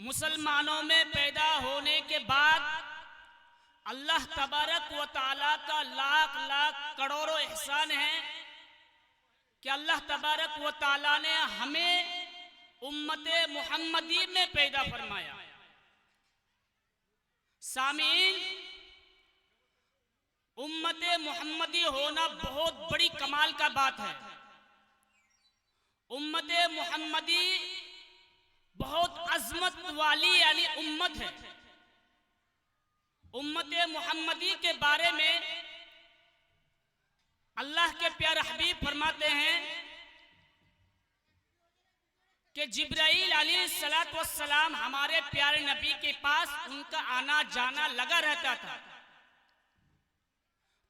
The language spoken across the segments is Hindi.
मुसलमानों में पैदा होने के बाद अल्लाह तबारक व तआला का लाख लाख करोड़ों एहसान है कि अल्लाह तबारक व तआला ने हमें उम्मते मुहम्मदी में पैदा फरमाया। सामीन, उम्मते मुहम्मदी होना बहुत बड़ी कमाल का बात है। उम्मते मुहम्मदी बहुत अजमत वाली यानी उम्मत है। उम्मते मुहम्मदी के बारे में अल्लाह के प्यारे हबीब फरमाते हैं कि जिब्राइल अलैहिस्सलातु वस्सलाम हमारे प्यारे नबी के पास उनका आना जाना लगा रहता था।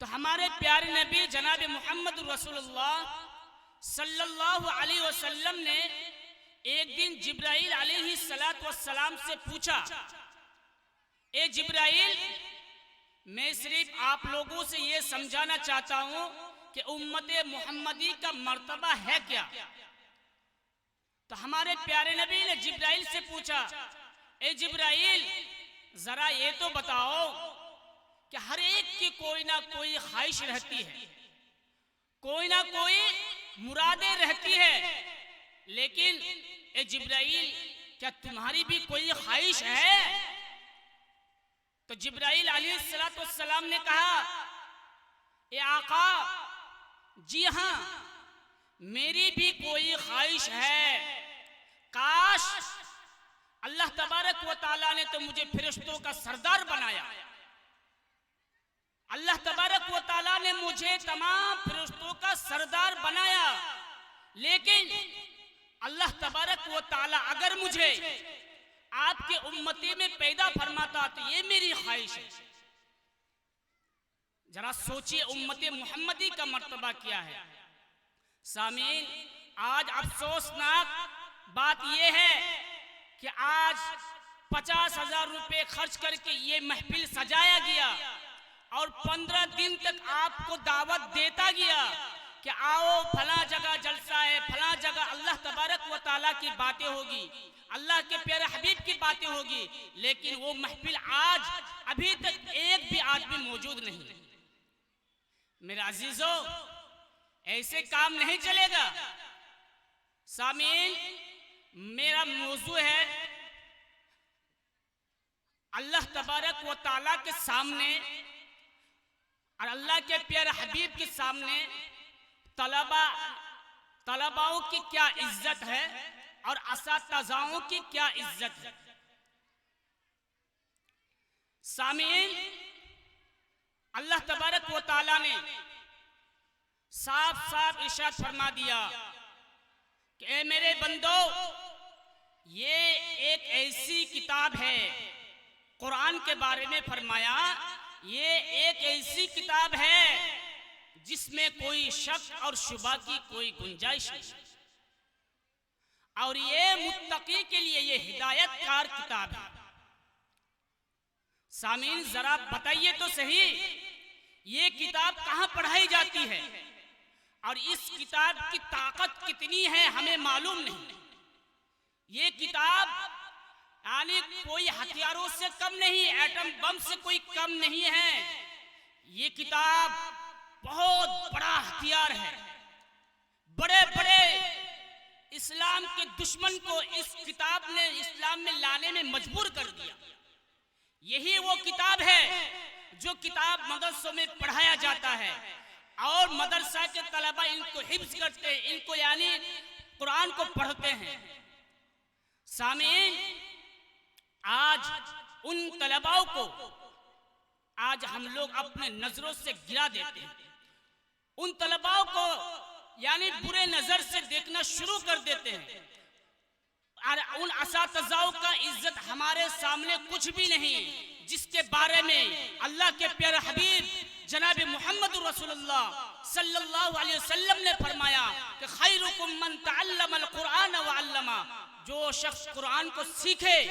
तो हमारे प्यारे नबी जनाब मोहम्मद रसूलुल्लाह सल्लल्लाहु अलैहि वसल्लम ने एक दिन जिब्राइल अलैहिस्सलातु वस्सलाम से पूछा, ए जिब्राइल, मैं सिर्फ आप लोगों से ये समझाना चाहता हूं कि उम्मते मुहम्मदी का मर्तबा है क्या। तो हमारे प्यारे नबी ने जिब्राइल से पूछा, ए जिब्राइल, जरा ये तो बताओ कि हर एक की कोई ना कोई ख्वाहिश रहती है, कोई ना कोई मुरादें रहती है, लेकिन ए जिब्राइल, क्या तुम्हारी भी कोई ख्वाहिश है? तो जिब्राइल अलैहिस्सलातु वस्सलाम ने कहा, ए आका, जी हाँ, मेरी भी कोई ख्वाहिश है। काश अल्लाह तबारक व तआला ने तो मुझे फरिश्तों का सरदार बनाया। अल्लाह तबारक व तआला ने मुझे तमाम फरिश्तों का सरदार बनाया, लेकिन अल्लाह तबारक व तआला अगर मुझे आपके उम्मती में पैदा फरमाता तो ये मेरी ख्वाहिश है। जरा सोचिए उम्मते मुहम्मदी का मर्तबा क्या है। सामीन, आज अफसोसनाक बात यह है कि आज 50,000 रुपए खर्च करके ये महफिल सजाया गया और 15 दिन तक आपको दावत देता गया कि आओ फला जगह जलसा है, फला जगह अल्लाह तबारक व तआला की बातें होगी, अल्लाह के प्यारे हबीब की बातें होगी, लेकिन वो महफिल आज अभी तक एक भी आदमी मौजूद नहीं। मेरे अजीजों, ऐसे काम नहीं चलेगा। सामीन, मेरा मौजू है अल्लाह तबारक व तआला के सामने और अल्लाह के प्यारे हबीब के सामने तलबाओं की क्या इज्जत है और असातिज़ाओं की क्या इज्जत है। सामीन, अल्लाह तबारक व तआला ने साफ साफ इरशाद फरमा दिया कि ए मेरे बंदो, ये एक ऐसी किताब है, कुरान के बारे में फरमाया, ये एक ऐसी किताब है जिसमें कोई शक और शुबा की कोई गुंजाइश नहीं, और ये मुत्तकी के लिए ये हिदायतकार किताब है। सामीन, जरा बताइए तो सही, ये किताब कहां पढ़ाई जाती है और इस किताब की ताकत कितनी है हमें मालूम नहीं। ये किताब यानी कोई हथियारों से कम नहीं, एटम बम से कोई कम नहीं है। ये किताब बहुत बड़ा हथियार है। बड़े बड़े इस्लाम के दुश्मन को इस किताब ने इस्लाम में लाने में मजबूर कर दिया। यही वो किताब है जो किताब मदरसों में पढ़ाया जाता है और मदरसा के तलबा इनको हिफ्ज करते हैं, इनको यानी कुरान को पढ़ते हैं। सामीन, आज उन तलबाओं को आज हम लोग अपने नजरों से गिरा देते हैं। उन तलबाओं को यानी बुरे नजर से देखना शुरू कर देते हैं और उन असातिज़ाओं का इज्जत हमारे सामने कुछ भी नहीं, जिसके बारे में अल्लाह के प्यारे हबीब जनाब मोहम्मद रसूलुल्लाह सल्लल्लाहु अलैहि वसल्लम ने फरमाया कि खैरुकुम मन तअल्लमल कुरान व अल्लमा, जो शख्स कुरान को सीखे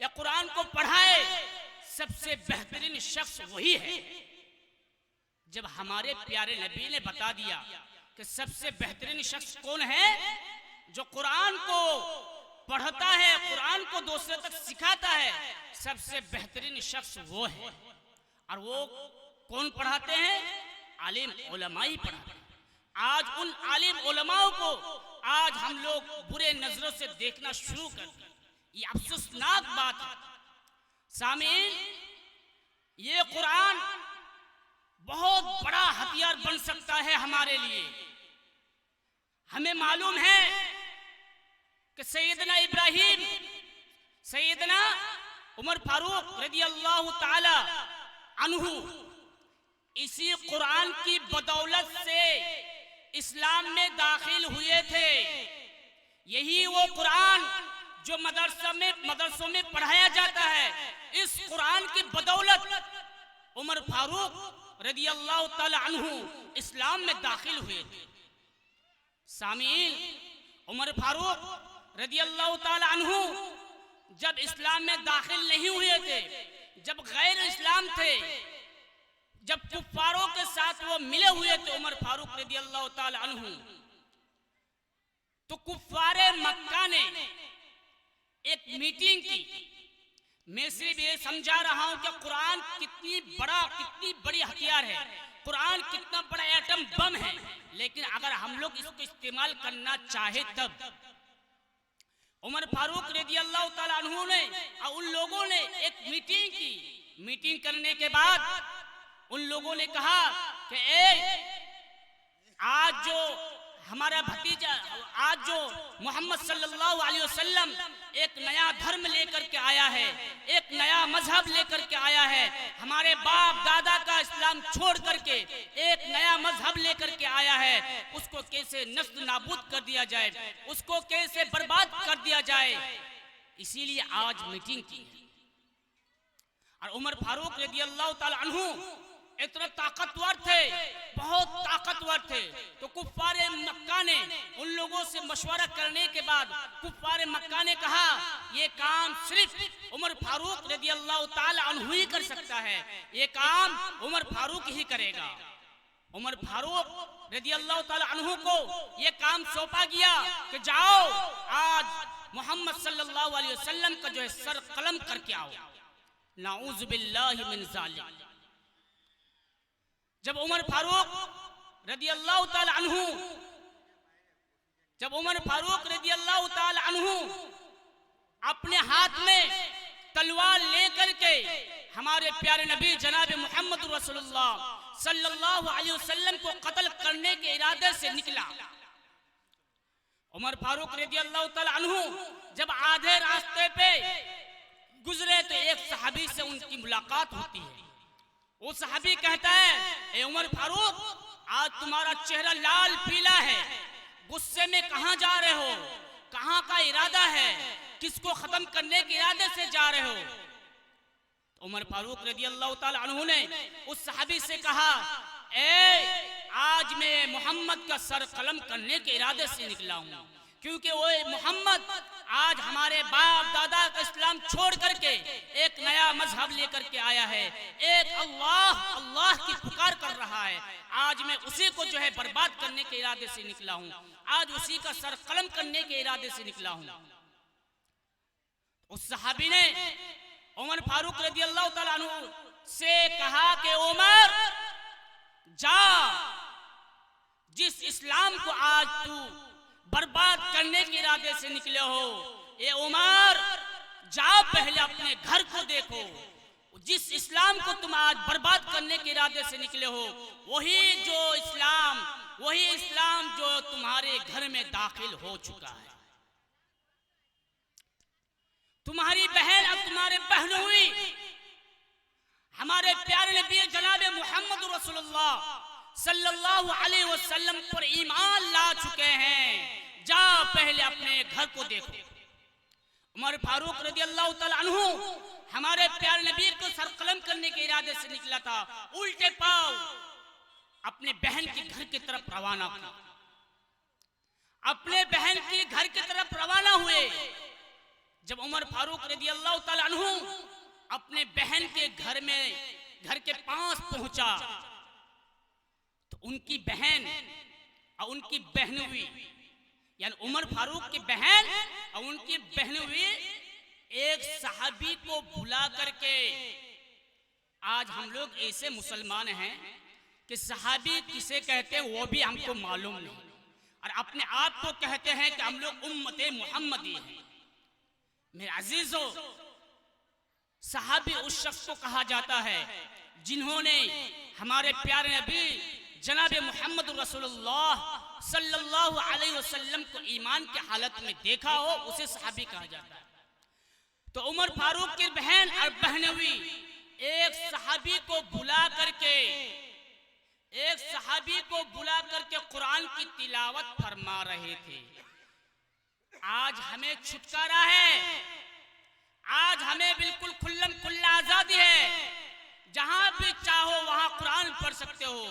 या कुरान को पढ़ाए, सबसे बेहतरीन शख्स वही है। जब हमारे प्यारे नबी ने बता दिया कि सबसे बेहतरीन शख्स कौन है, जो कुरान को पढ़ता है, कुरान को दूसरे तक सिखाता है, सबसे बेहतरीन शख्स वो है। और वो कौन पढ़ाते हैं? आलिम उलमा ही पढ़ाते हैं। आज उन आलिम उलमाओं को आज हम लोग बुरे नजरों से देखना शुरू कर दिए। ये अफसोसनाक बात है। सामीन, ये कुरान बहुत बड़ा हथियार बन सकता है हमारे लिए। हमें मालूम है कि सैयदना इब्राहिम, सैयदना उमर फारूक रज़ी अल्लाह ताला अन्हु इसी कुरान की बदौलत से इस्लाम में दाखिल हुए थे। यही वो कुरान जो मदरसों में पढ़ाया जाता है, इस कुरान की बदौलत उमर फारूक रज़ी अल्लाह ताला अन्हु इस्लाम में दाखिल हुए थे। सामीन, उमर फारूक रज़ी अल्लाह ताला अन्हु जब इस्लाम में दाखिल नहीं हुए थे, जब गैर इस्लाम थे, जब कुफ्फारों के साथ वो मिले हुए थे उमर फारूक रज़ी अल्लाह ताला अन्हु, तो कुफ्फारे मक्का ने एक मीटिंग की। मैं सिर्फ ये समझा रहा हूं कि कुरान कितनी बड़ी हथियार है, कुरान कितना बड़ा एटम बम है। लेकिन अगर हम लोग इसको इस्तेमाल करना चाहे तब उमर फारूक रज़ी अल्लाह ताला अन्हु ने और उन लोगों ने एक मीटिंग की। मीटिंग करने के बाद उन लोगों ने कहा कि आज जो हमारा भतीजा, आज जो मोहम्मद सल्लल्लाहु अलैहि वसल्लम एक नया धर्म लेकर के आया है, एक नया मजहब लेकर के आया है, हमारे बाप दादा का इस्लाम छोड़ करके एक नया मजहब लेकर के आया है, उसको कैसे नस्ल नाबूद कर दिया जाए, उसको कैसे बर्बाद कर दिया जाए, इसीलिए आज मीटिंग की। और उमर फारूक रज़ी अल्लाह ताला अन्हु इतने ताकतवर थे, बहुत ताकतवर थे। तो कुफ्फारे मक्का ने उन लोगों से मशवरा करने के बाद कुफ्फारे मक्का ने कहा ये काम सिर्फ उमर फारूक रज़ी अल्लाह ताला अन्हु ही कर सकता है, ये काम उमर फारूक ही करेगा। उमर फारूक रज़ी अल्लाह ताला अन्हु को ये काम सौंपा गया कि जाओ आज मोहम्मद सल्लल्लाहु अलैहि वसल्लम का जो है सर कलम करके आओ। नाऊज़ु बिल्लाहि मिन ज़ालिक। जब उमर फारूक रज़ी अल्लाह ताला अन्हु अपने हाथ में तलवार लेकर के हमारे प्यारे नबी जनाब मोहम्मद रसूलुल्लाह सल्लल्लाहु अलैहि वसल्लम को कत्ल करने के इरादे से निकला। उमर फारूक रज़ी अल्लाह ताला अन्हु जब आधे रास्ते पे गुजरे तो एक सहाबी से उनकी मुलाकात होती है। वो सहाबी कहता है, ए उमर फारूक, आज तुम्हारा चेहरा लाल पीला है, गुस्से में कहां जा रहे हो, कहां का इरादा है, किसको खत्म करने के इरादे से जा रहे हो? तो उमर फारूक रज़ी अल्लाह ताला अन्हु ने उस सहाबी से कहा, आज मैं मोहम्मद का सर कलम करने के इरादे से निकला हूं, क्योंकि वो मोहम्मद आज हमारे बाप दादा का इस्लाम छोड़ करके एक नया मजहब लेकर के आया है, एक अल्लाह की पुकार कर रहा है। आज मैं उसी को जो है बर्बाद करने के इरादे से निकला हूं, आज उसी का सर कलम करने के इरादे से निकला हूं। उस सहाबी ने उमर फारूक रज़ी अल्लाह ताला अन्हु से कहा कि उमर जा, जिस इस्लाम को आज तू बर्बाद करने के इरादे से निकले हो, ये उमर जाओ पहले अपने घर को देखो, जिस इस्लाम को तुम आज बर्बाद करने के इरादे से निकले हो वही इस्लाम जो तुम्हारे घर में दाखिल हो चुका है। तुम्हारी बहन अब तुम्हारे बहन हुई, हमारे प्यारे नबी जनाब मोहम्मद रसूलुल्लाह सल्लल्लाहु अलैहि वसल्लम पर ईमान ला चुके हैं, जा पहले अपने घर को देखो। उमर फारूक रज़ी अल्लाह ताला अन्हु हमारे प्यारे नबी को सरकलम करने के इरादे से निकला था, उल्टे पांव अपने बहन के घर की तरफ रवाना हुआ। अपने बहन के घर की तरफ रवाना हुए। जब उमर फारूक रज़ी अल्लाह ताला अन्हु अपने बहन के घर के पास पहुंचा तो उनकी बहन और उनकी बहनोई यानी उमर फारूक की बहन और उनकी बहन हुई एक सहाबी को बुला करके। आज हम लोग ऐसे मुसलमान हैं कि सहाबी किसे कहते हैं वो भी हमको मालूम नहीं, और अपने आप को कहते हैं कि हम लोग उम्मते मुहम्मदी हैं। मेरे अजीजों, सहाबी उस शख्स को कहा जाता है जिन्होंने हमारे प्यारे नबी जनाब मोहम्मद रसूलुल्लाह सल्लल्लाहु अलैहि वसल्लम को ईमान की हालत में देखा हो, उसे सहाबी कहा जाता है। तो उमर फारूक की बहन और बहनवी एक सहाबी को बुला करके कुरान की तिलावत फरमा रहे थे। आज हमें छुटकारा है, आज हमें बिल्कुल खुल्लम खुल्ला आजादी है। जहां भी चाहो वहां कुरान पढ़ सकते हो,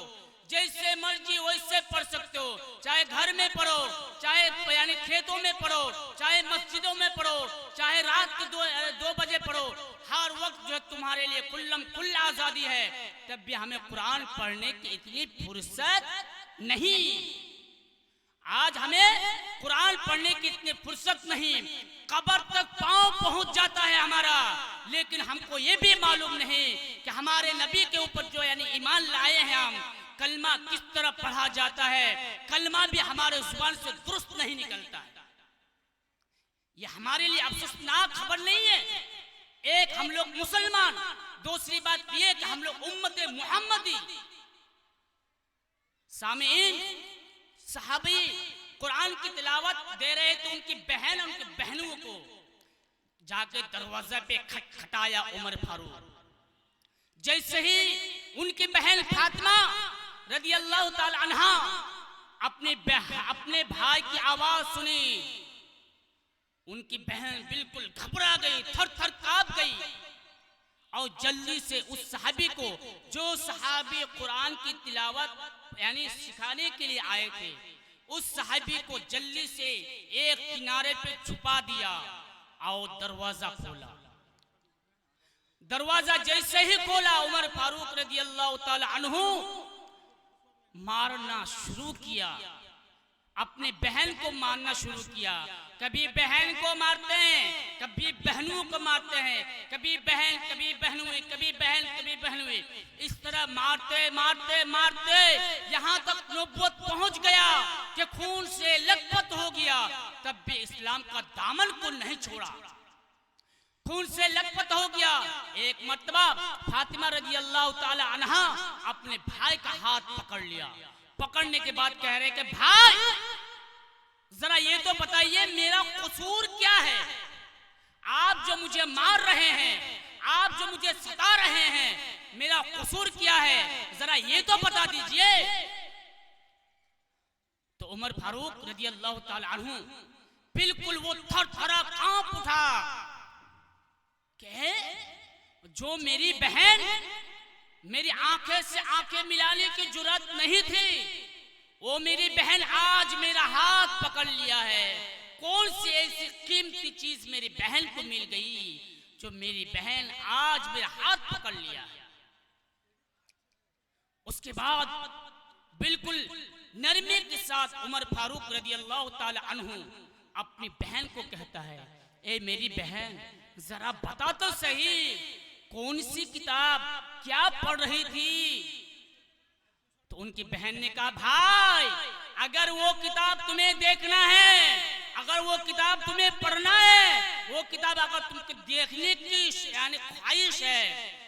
जैसे मर्जी वैसे पढ़ सकते हो, चाहे घर में पढ़ो, चाहे यानी खेतों में पढ़ो, चाहे मस्जिदों में पढ़ो, चाहे रात के 2 बजे पढ़ो। हर वक्त जो है तुम्हारे लिए खुल्लम खुल्ला आजादी है। तब भी हमें कुरान पढ़ने की इतनी फुर्सत नहीं। आज हमें कुरान पढ़ने की इतनी फुर्सत नहीं। कब्र तक पांव पहुंच जाता है हमारा, लेकिन हमको ये भी मालूम नहीं कि हमारे नबी के ऊपर जो यानी ईमान लाए हैं हम, कलमा किस तरह पढ़ा जाता है। कलमा भी हमारे जुबान से दुरुस्त नहीं निकलता है। ये हमारे लिए अफसोसनाक खबर नहीं है। एक हम लोग मुसलमान, दूसरी बात ये कि हम लोग उम्मते मुहम्मदी। सामीन, सहाबी कुरान की तिलावत दे रहे थे, उनकी बहन और उनकी बहनों को जाके दरवाजे पे खटखटाया उमर फारूक। जैसे ही उनकी बहन फातिमा रदी अल्लाह ताला अन्हा अपने भाई की आवाज सुनी, उनकी बहन बिल्कुल घबरा गई, थर थर कांप गई, और जल्दी से उस सहाबी को, जो सहाबी कुरान की तिलावत यानी सिखाने के लिए आए थे, उस सहाबी को जल्दी से एक किनारे पे छुपा दिया और दरवाजा खोला। दरवाजा जैसे ही खोला, उमर फारूक रज़ी अल्लाह ताला अन्हु मारना शुरू किया, अपने बहन को मारना शुरू किया। कभी बहन को मारते हैं, कभी बहनों को मारते हैं, कभी बहन कभी बहनों, कभी बहन कभी बहनों। इस तरह मारते मारते मारते यहाँ तक नौबत पहुंच गया कि खून से लथपथ हो गया। तब भी इस्लाम का दामन को नहीं छोड़ा, खून से लथपथ हो गया। एक मर्तबा फातिमा रजी अल्लाह ताला अन्हा अपने भाई का हाथ पकड़ लिया। पकड़ने के बाद कह रहे कि भाई जरा ये तो बताइए मेरा कसूर क्या है? आप जो मुझे मार रहे हैं, आप जो मुझे सता रहे हैं, मेरा कसूर क्या है? जरा ये तो बता दीजिए। तो उमर फारूक रजी अल्लाह ताला अन्हु बिल्कुल वो थरथरा कांप उठा। जो मेरी बहन मेरी आंखें से आंखें मिलाने की जुर्रत नहीं थी, वो मेरी बहन आज मेरा हाथ पकड़ लिया है। कौन सी ऐसी कीमती चीज मेरी बहन को मिल गई जो मेरी बहन आज मेरा हाथ पकड़ लिया है? उसके बाद बिल्कुल नरमी के साथ उमर फारूक रज़ी अल्लाह ताला अन्हु अपनी बहन को कहता है, ए मेरी बहन जरा बता तो सही, कौन सी किताब क्या पढ़ रही थी? तो उनकी बहन ने कहा, भाई अगर वो किताब तुम्हें देखना है, अगर वो किताब तुम्हें पढ़ना है, वो किताब अगर तुमको देखने की यानी ख्वाहिश है,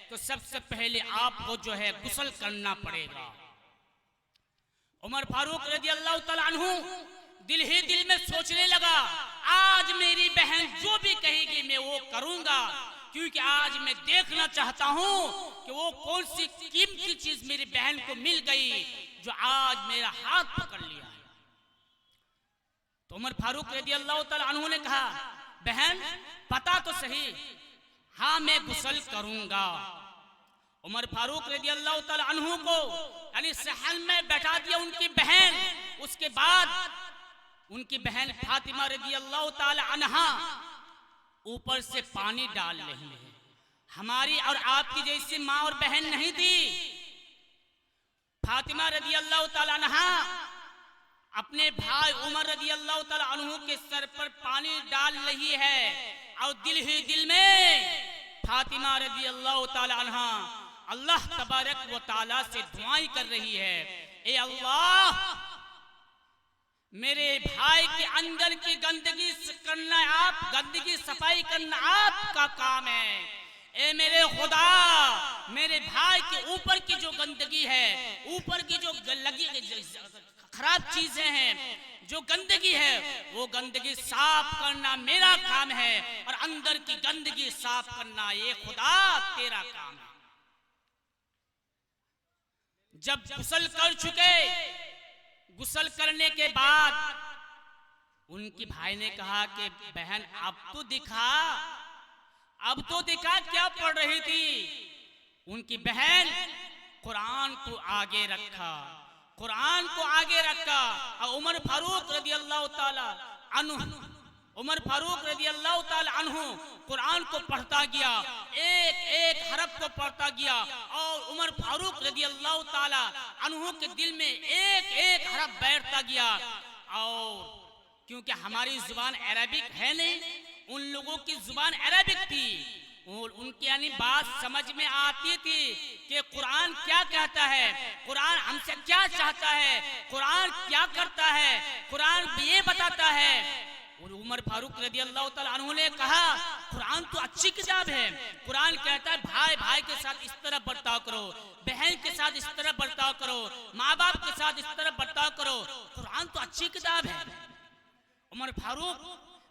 तो सबसे पहले आपको जो है गुस्ल करना पड़ेगा। उमर फारूक रज़ी अल्लाह ताला अन्हु दिल ही दिल में सोचने लगा, आज मेरी बहन जो भी कहेगी मैं वो करूंगा, क्योंकि आज मैं देखना चाहता हूं कि वो कौन सी कीमती चीज मेरी बहन को मिल गई जो आज मेरा हाथ पकड़ लिया है। तो उमर फारूक रज़ी अल्लाह ताला अन्हु ने कहा, बहन पता तो सही। हाँ मैं गुस्ल करूंगा। उमर फारूक रज़ी अल्लाह ताला अन्हु को यानी सहन में बैठा दिया उनकी बहन। उसके बाद उनकी बहन फातिमा रज़ी अल्लाह ताला अन्हा ऊपर से पानी डाल रही है। हमारी और आपकी जैसी माँ और बहन नहीं थी। फातिमा रज़ी अल्लाह ताला अन्हा अपने भाई उमर रजी अल्लाह ताला अन्हु के सर पर पानी डाल रही है और दिल ही दिल में फातिमा रजी अल्लाह ताला अन्हा अल्लाह तबारक व ताला से दुआएं कर रही है, ए अल्लाह मेरे भाई के अंदर की गंदगी करना आप, गंदगी सफाई करना आपका काम है। ए मेरे खुदा, मेरे भाई के ऊपर की जो गंदगी है, ऊपर की जो लगी खराब चीजें हैं, जो गंदगी है, वो गंदगी साफ करना मेरा काम है और अंदर की गंदगी साफ करना ये खुदा तेरा काम है। जब गुस्ल कर चुके, गुस्ल करने के बाद उनकी भाई ने कहा कि बहन अब तो दिखा क्या पढ़ रही थी। उनकी बहन कुरान को आगे रखा, कुरान को आगे रखा और उमर फारूक रजी अल्लाह ताला अन्हु कुरान को पढ़ता गया, एक एक हरफ को पढ़ता गया और उमर फारूक रजी अल्लाह ताला अन्हु के दिल में एक एक हरफ बैठता गया। और क्योंकि हमारी जुबान अरबिक है नहीं, उन लोगों की जुबान अरबिक थी और उनकी यानी बात समझ में आती थी कि कुरान क्या कहता है, कुरान हमसे क्या चाहता है, कुरान क्या करता है, कुरान ये बताता है। और उमर फारूक रज़ी अल्लाह ताला अन्हु ने कहा कुरान तो अच्छी किताब है, कुरान कहता है भाई भाई के साथ इस तरह बर्ताव करो, बहन के साथ इस तरह बर्ताव करो, माँ बाप के साथ इस तरह बर्ताव करो, कुरान तो अच्छी किताब है। उमर फारूक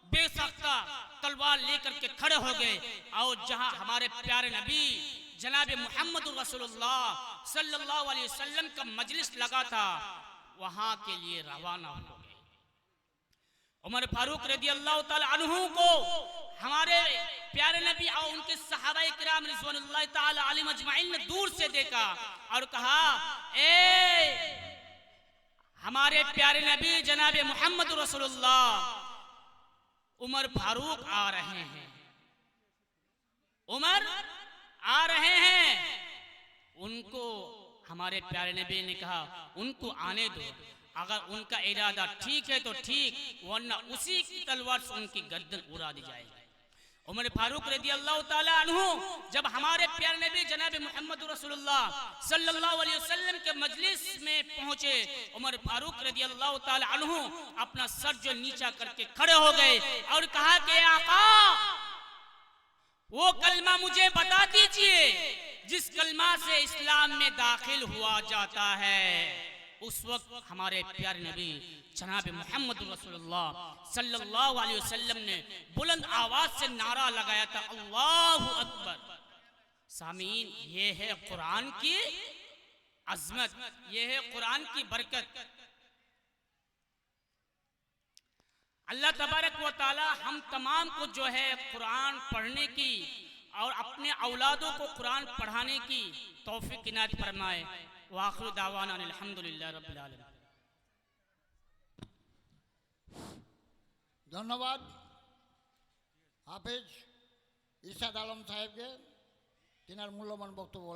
बेसख्ता तलवार लेकर के खड़े हो गए और जहां हमारे प्यारे नबी जनाब मोहम्मद रसूलुल्लाह सल्लल्लाहु अलैहि वसल्लम का मजलिस लगा था, वहां के लिए रवाना हो गए। उमर फारूक रज़ी अल्लाह ताला अन्हु को हमारे प्यारे नबी और उनके सहाबाए किराम रिज़वानुल्लाह ताला अलैहिम अजमाइन ने दूर से देखा और कहा, ए हमारे प्यारे नबी जनाब मोहम्मद रसूलुल्लाह उमर फारूक आ रहे हैं, उमर आ रहे हैं। उनको हमारे प्यारे नबी ने कहा उनको आने दो, अगर उनका इरादा ठीक है तो ठीक, वरना उसी की तलवार से उनकी गर्दन उड़ा दी जाएगी। उमर फारूक रज़ी अल्लाह ताला अन्हु जब हमारे प्यारे नबी जनाब मोहम्मद रसूलुल्लाह सल्लल्लाहु अलैहि वसल्लम के मजलिस में पहुंचे, उमर फारूक रज़ी अल्लाह ताला अन्हु अपना सर जो नीचा करके खड़े हो गए और कहा कि आका वो कलमा मुझे बता दीजिए जिस कलमा से इस्लाम में दाखिल हुआ जाता है। उस वक्त हमारे प्यारे नबी जनाब मोहम्मद रसूलुल्लाह सल्लल्लाहु अलैहि वसल्लम ने बुलंद आवाज से नारा लगाया था, अल्लाहु अकबर। सामीन, ये है कुरान की अजमत, ये है कुरान की बरकत। अल्लाह तबारक व ताला हम तमाम को जो है कुरान पढ़ने की और अपने औलादों को कुरान पढ़ाने की तौफीक इनायत फरमाए। वाखिर दावाना अल्हम्दुलिल्लाह रब्बिल आलमीन। ধন্যবাদ হাফেজ ইরশাদ আলম সাহেবকে, তিনার মূল্যবান বক্তব্য